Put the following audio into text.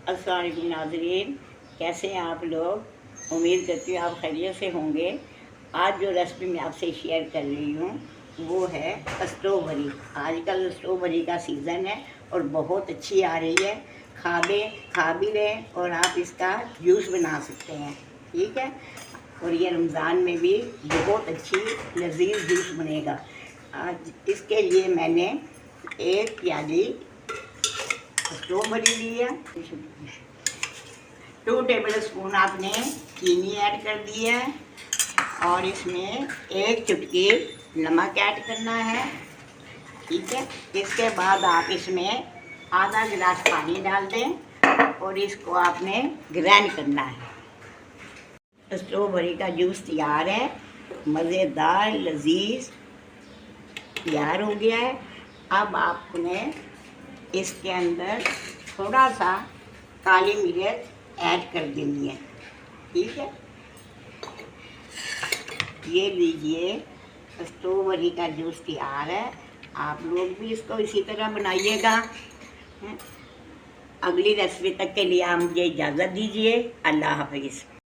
अस्सलाम वालेकुम नाज़रीन, कैसे हैं आप लोग। उम्मीद करती हूँ आप खैरियत से होंगे। आज जो रेसिपी मैं आपसे शेयर कर रही हूँ वो है स्ट्रॉबेरी। आजकल स्ट्रॉबेरी का सीज़न है और बहुत अच्छी आ रही है। खा भी लें और आप इसका जूस बना सकते हैं, ठीक है। और ये रमज़ान में भी बहुत अच्छी लजीज जूस बनेगा। आज इसके लिए मैंने एक प्याली स्ट्रॉबेरी ली है, 2 टेबल स्पून आपने चीनी ऐड कर दी है और इसमें 1 चुटकी नमक ऐड करना है, ठीक है। इसके बाद आप इसमें आधा गिलास पानी डाल दें और इसको आपने ग्राइंड करना है। स्ट्रॉबेरी का जूस तैयार है, मज़ेदार लजीज तैयार हो गया है। अब आपने इसके अंदर थोड़ा सा काली मिर्च ऐड कर देनी है, ठीक है। ये लीजिए, स्ट्रॉबेरी का जूस तैयार है। आप लोग भी इसको इसी तरह बनाइएगा। अगली रेसिपी तक के लिए आप मुझे इजाज़त दीजिए। अल्लाह हाफिज़।